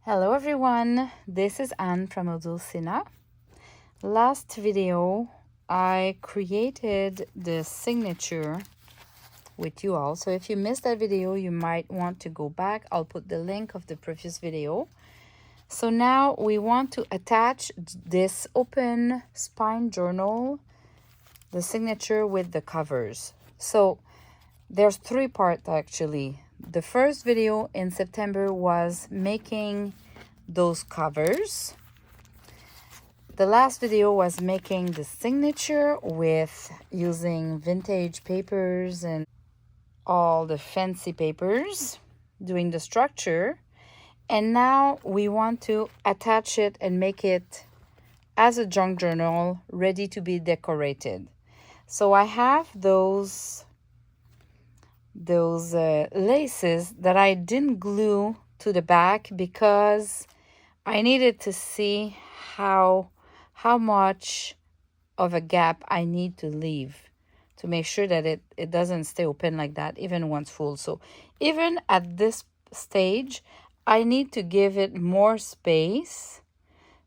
Hello everyone, this is Anne from Odulcina. Last video I created the signature with you all. So if you missed that video, you might want to go back. I'll put the link of the previous video. So now we want to attach this open spine journal, the signature with the covers. So there's three parts actually. The first video in September was making those covers. The last video was making the signature with using vintage papers and all the fancy papers, doing the structure. And now we want to attach it and make it as a junk journal ready to be decorated. So I have those laces that I didn't glue to the back because I needed to see how much of a gap I need to leave to make sure that it doesn't stay open like that even once full. So even at this stage, I need to give it more space.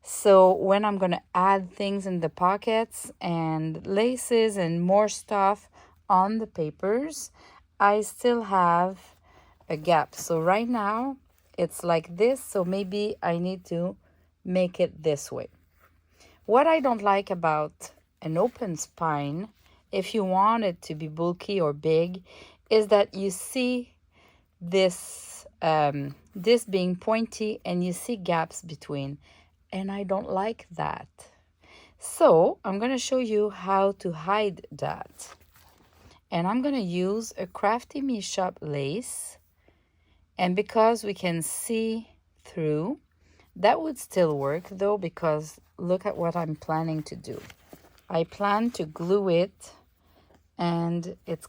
So when I'm going to add things in the pockets and laces and more stuff on the papers, I still have a gap. So right now it's like this. So maybe I need to make it this way. What I don't like about an open spine, if you want it to be bulky or big, is that you see this being pointy and you see gaps between. And I don't like that. So I'm going to show you how to hide that. And I'm going to use a Crafty Me Shop lace. And because we can see through, that would still work though, because look at what I'm planning to do. I plan to glue it, and it's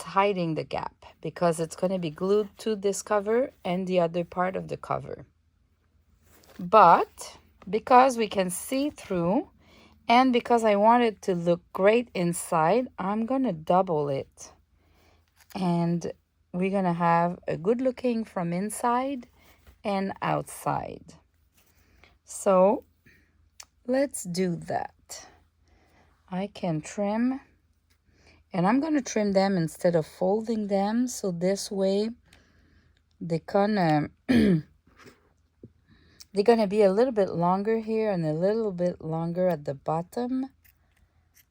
hiding the gap because it's going to be glued to this cover and the other part of the cover. But because we can see through, and because I want it to look great inside, I'm going to double it. And we're going to have a good looking from inside and outside. So let's do that. I can trim, and I'm going to trim them instead of folding them. So this way they're gonna they're going to be a little bit longer here and a little bit longer at the bottom,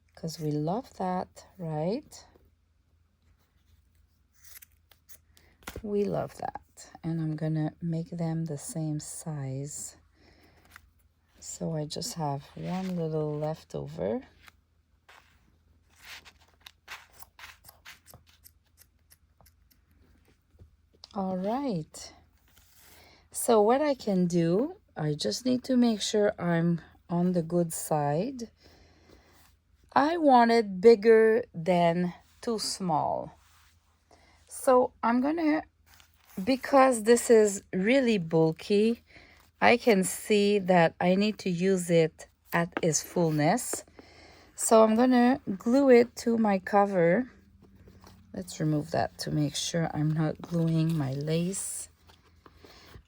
because we love that, right? We love that. And I'm going to make them the same size. So I just have one little leftover. All right. So what I can do, I just need to make sure I'm on the good side. I want it bigger than too small. So I'm gonna, because this is really bulky, I can see that I need to use it at its fullness. So I'm gonna glue it to my cover. Let's remove that to make sure I'm not gluing my lace.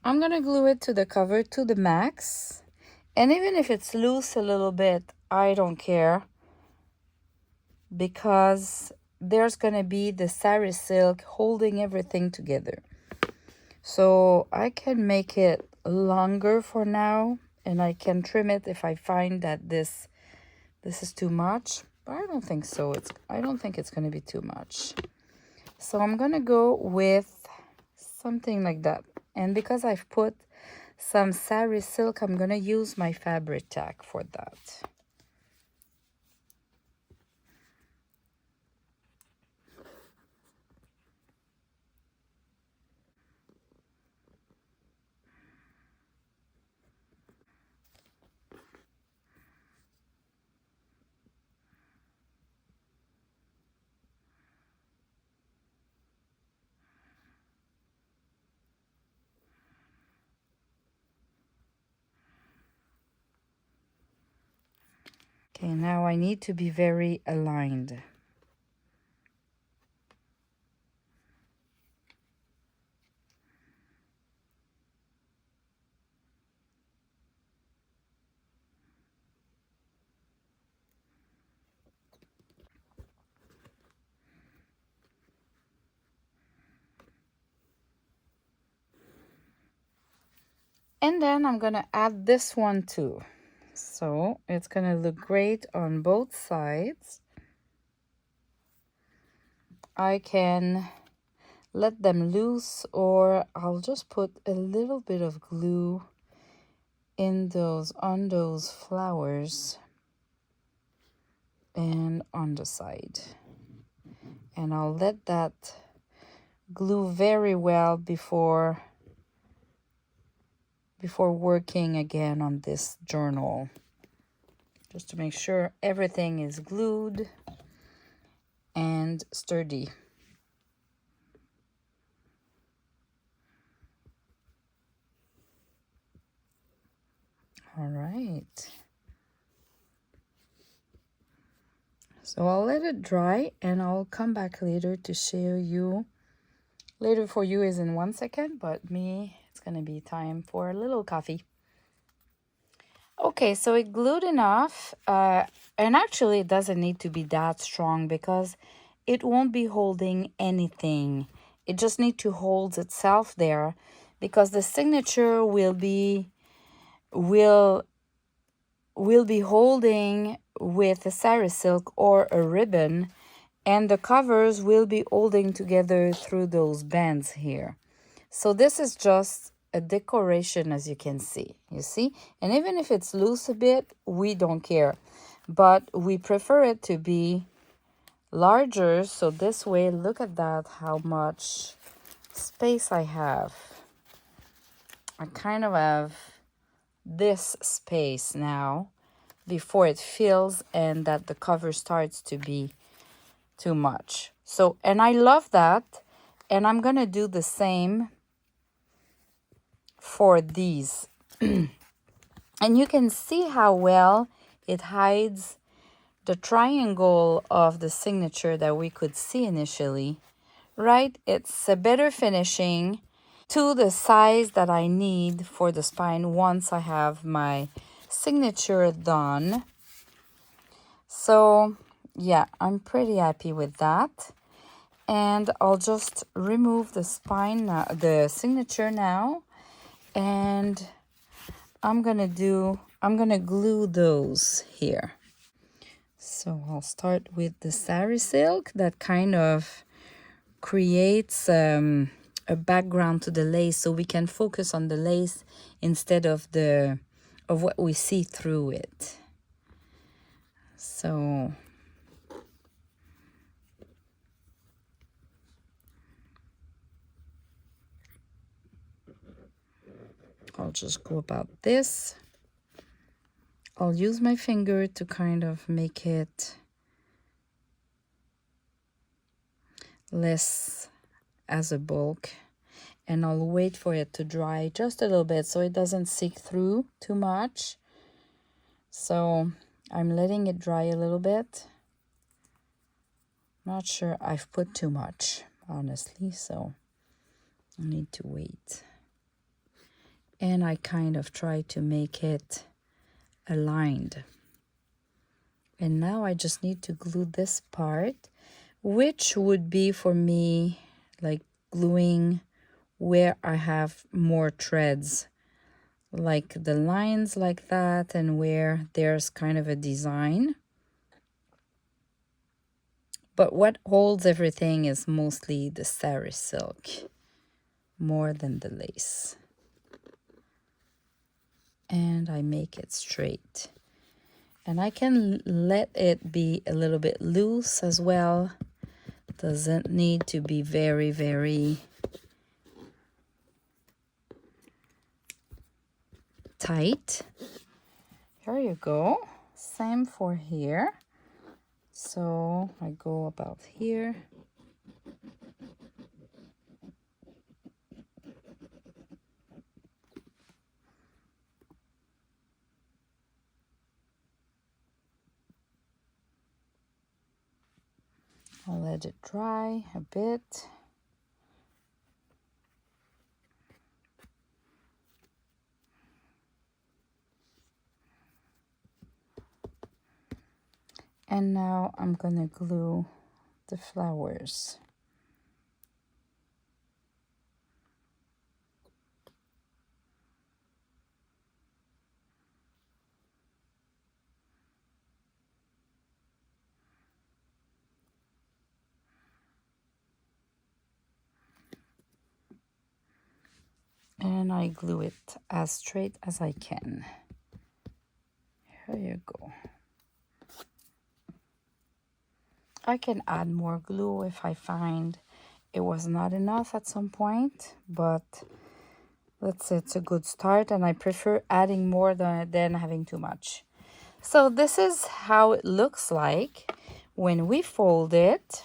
I'm gonna glue it to the cover to the max. And even if it's loose a little bit, I don't care, because there's gonna be the sari silk holding everything together. So I can make it longer for now, and I can trim it if I find that this is too much. But I don't think so. I don't think it's gonna be too much. So I'm gonna go with something like that. And because I've put some sari silk, I'm gonna use my fabric tack for that. Okay, now I need to be very aligned. And then I'm gonna add this one too. So it's gonna look great on both sides. I can let them loose, or I'll just put a little bit of glue on those flowers and on the side. And I'll let that glue very well before working again on this journal, just to make sure everything is glued and sturdy. All right. So I'll let it dry and I'll come back later to show you. Later for you is in 1 second, but me, it's gonna be time for a little coffee. Okay, so it glued enough, and actually it doesn't need to be that strong because it won't be holding anything. It just needs to hold itself there because the signature will be holding with a saree silk or a ribbon, and the covers will be holding together through those bands here. So this is just a decoration, as you can see, you see? And even if it's loose a bit, we don't care. But we prefer it to be larger, so this way, look at that, how much space I have. I kind of have this space now before it fills and that the cover starts to be too much. So, and I love that. And I'm going to do the same for these. And you can see how well it hides the triangle of the signature that we could see initially, right? It's a better finishing to the size that I need for the spine once I have my signature done. So yeah, I'm pretty happy with that. And I'll just remove the spine, the signature now, and I'm gonna glue those here. So I'll start with the saree silk that kind of creates a background to the lace, so we can focus on the lace instead of what we see through it. So I'll just go about this. I'll use my finger to kind of make it less as a bulk, and I'll wait for it to dry just a little bit so it doesn't seep through too much. So I'm letting it dry a little bit. Not sure I've put too much, honestly, so I need to wait. And I kind of try to make it aligned. And now I just need to glue this part, which would be for me like gluing where I have more threads, like the lines like that, and where there's kind of a design. But what holds everything is mostly the saree silk, more than the lace. And I make it straight. And I can let it be a little bit loose as well. Doesn't need to be very, very tight. Here you go. Same for here. So I go about here. I'll let it dry a bit. And now I'm gonna glue the flowers. and I glue it as straight as I can. Here you go. I can add more glue if I find it was not enough at some point, but let's say it's a good start, and I prefer adding more than having too much. So this is how it looks like when we fold it.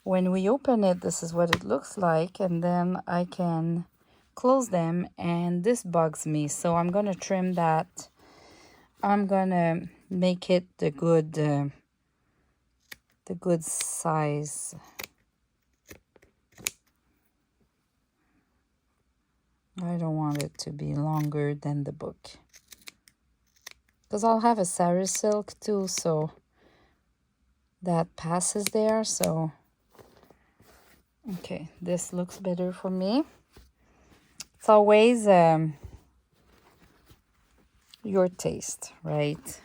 When we open it, this is what it looks like, and then I can close them, and this bugs me, so I'm gonna trim that. I'm gonna make it the good size. I don't want it to be longer than the book, because I'll have a sari silk too, so that passes there. So okay, this looks better for me. It's always your taste, right?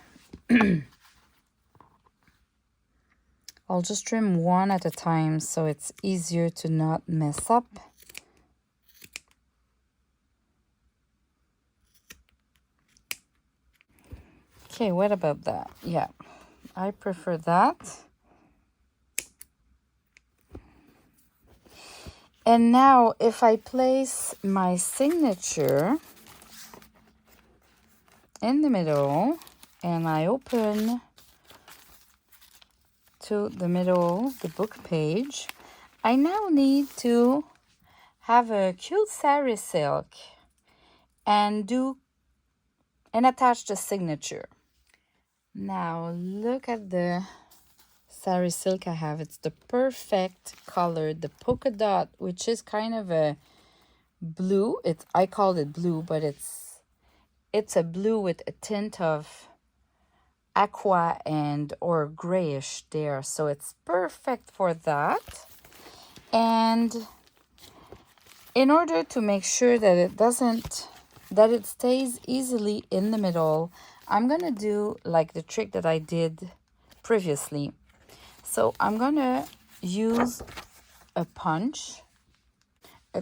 I'll just trim one at a time so it's easier to not mess up. Okay, what about that? Yeah, I prefer that. And now if I place my signature in the middle and I open to the middle, the book page, I now need to have a cute sari silk and attach the signature. Now look at the sari silk I have. It's the perfect color, the polka dot, which is kind of a blue. I call it blue, but it's a blue with a tint of aqua or grayish there, so it's perfect for that. And in order to make sure that it stays easily in the middle, I'm gonna do like the trick that I did previously. So I'm gonna use a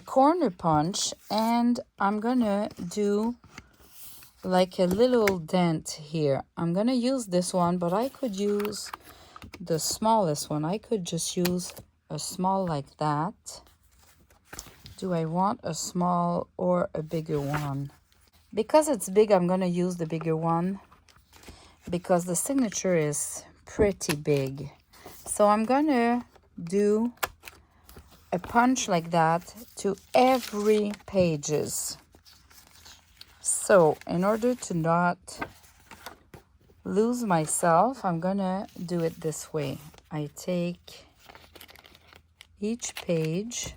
corner punch, and I'm gonna do like a little dent here. I'm gonna use this one, but I could use the smallest one. I could just use a small like that. Do I want a small or a bigger one? Because it's big, I'm gonna use the bigger one because the signature is pretty big. So I'm gonna do a punch like that to every pages. So in order to not lose myself, I'm gonna do it this way. I take each page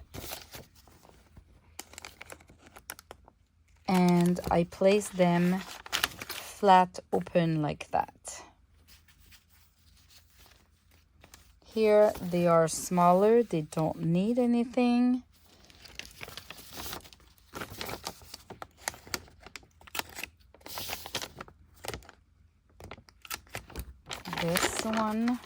and I place them flat open like that. Here they are smaller, they don't need anything. This one.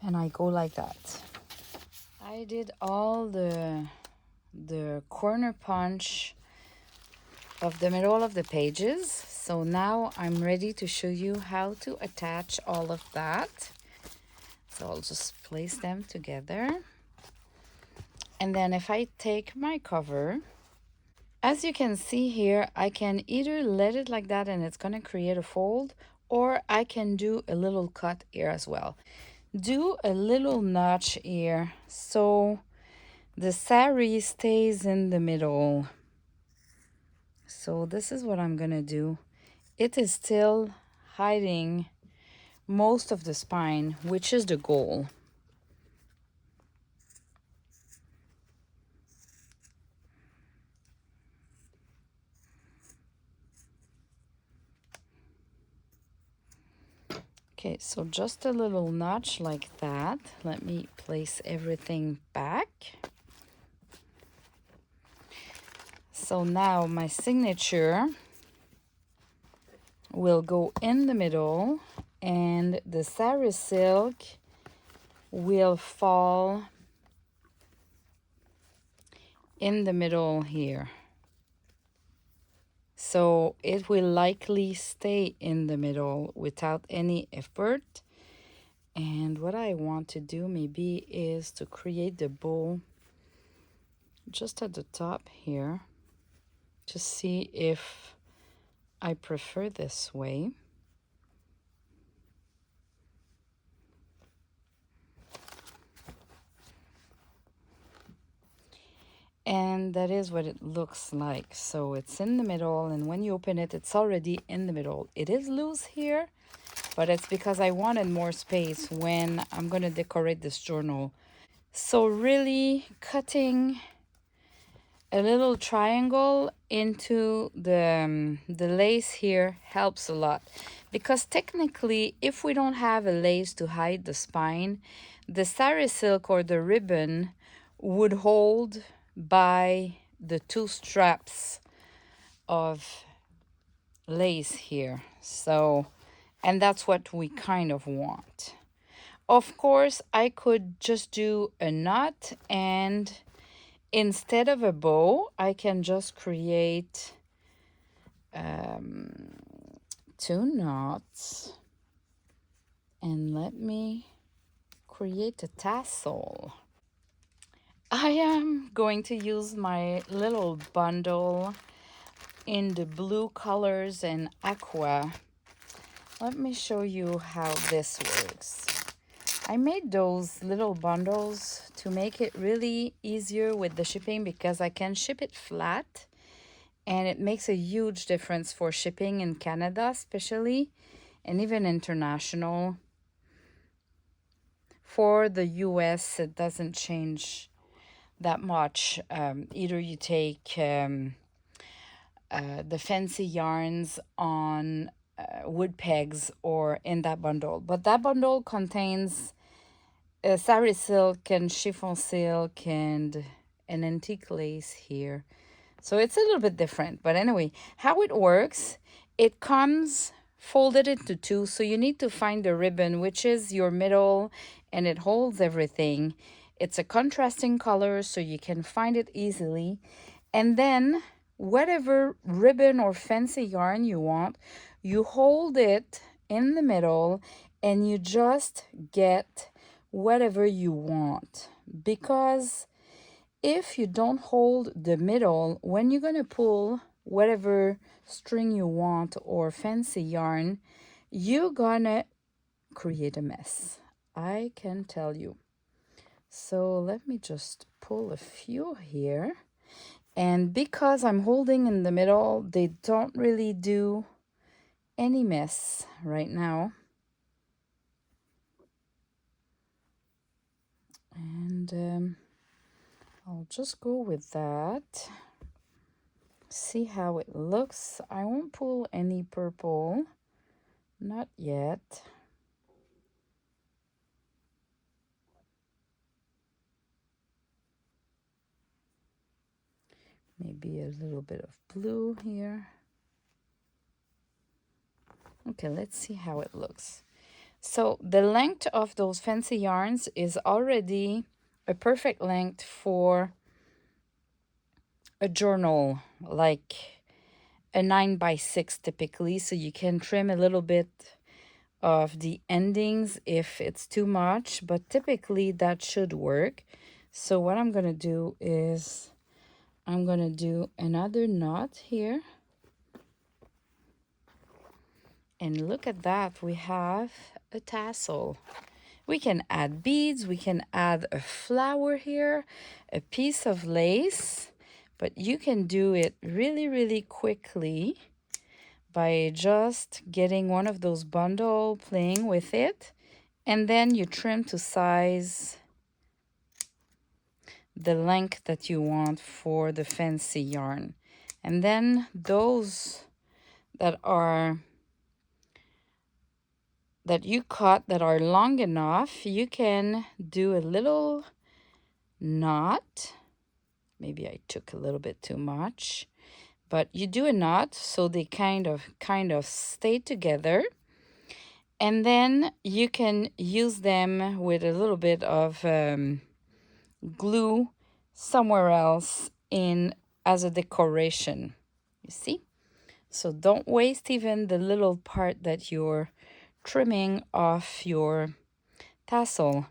And I go like that. I did all the corner punch of the middle of the pages. So now I'm ready to show you how to attach all of that. So I'll just place them together. And then if I take my cover, as you can see here, I can either let it like that and it's gonna create a fold, or I can do a little cut here as well. Do a little notch here so the sari stays in the middle. So this is what I'm gonna do. It is still hiding most of the spine, which is the goal. Okay, so just a little notch like that. Let me place everything back. So now my signature will go in the middle, and the sari silk will fall in the middle here. So it will likely stay in the middle without any effort. And what I want to do maybe is to create the bow just at the top here to see if I prefer this way. And that is what it looks like. So it's in the middle, and when you open it, it's already in the middle. It is loose here, but it's because I wanted more space when I'm going to decorate this journal. So really cutting a little triangle into the lace here helps a lot, because technically if we don't have a lace to hide the spine, the sari silk or the ribbon would hold by the two straps of lace here. So, and that's what we kind of want. Of course, I could just do a knot, and instead of a bow, I can just create 2 knots. And let me create a tassel. I am going to use my little bundle in the blue colors and aqua. Let me show you how this works. I made those little bundles to make it really easier with the shipping, because I can ship it flat, and it makes a huge difference for shipping in Canada especially, and even international. For the US, it doesn't change that much. Either you take the fancy yarns on wood pegs or in that bundle. But that bundle contains sari silk and chiffon silk and an antique lace here. So it's a little bit different. But anyway, how it works, it comes folded into 2. So you need to find the ribbon, which is your middle, and it holds everything. It's a contrasting color, so you can find it easily. And then whatever ribbon or fancy yarn you want, you hold it in the middle, and you just get whatever you want. Because if you don't hold the middle, when you're going to pull whatever string you want or fancy yarn, you're going to create a mess. I can tell you. So let me just pull a few here. And because I'm holding in the middle, they don't really do any mess right now. And I'll just go with that. See how it looks. I won't pull any purple. Not yet. Maybe a little bit of blue here. Okay, let's see how it looks. So the length of those fancy yarns is already a perfect length for a journal, like a 9x6 typically. So you can trim a little bit of the endings if it's too much, but typically that should work. So what I'm going to do is I'm going to do another knot here. And look at that, we have a tassel. We can add beads, we can add a flower here, a piece of lace, but you can do it really, really quickly by just getting one of those bundles, playing with it, and then you trim to size the length that you want for the fancy yarn. And then those that you cut that are long enough, you can do a little knot. Maybe I took a little bit too much. but you do a knot so they kind of stay together. And then you can use them with a little bit of glue somewhere else in as a decoration. You see? So don't waste even the little part that you're trimming off your tassel.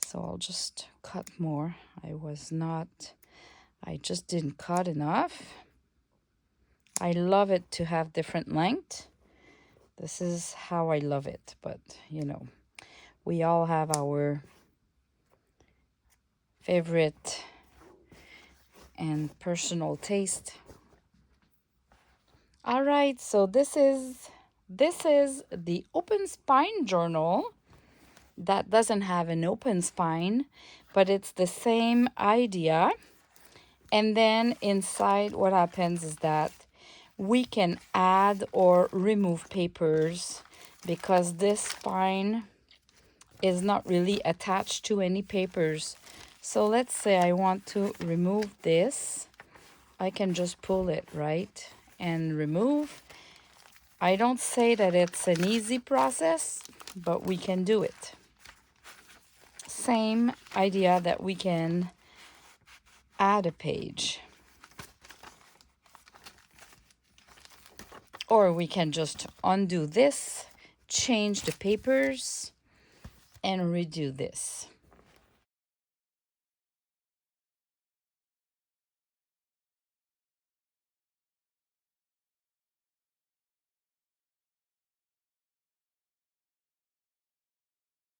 So I'll just cut more. I just didn't cut enough. I love it to have different length. This is how I love it, but you know, we all have our favorite and personal taste. All right, so this is the open spine journal that doesn't have an open spine, but it's the same idea. And then inside, what happens is that we can add or remove papers because this spine is not really attached to any papers. So let's say I want to remove this. I can just pull it, right? And remove. I don't say that it's an easy process, but we can do it. Same idea that we can add a page. Or we can just undo this, change the papers, and redo this.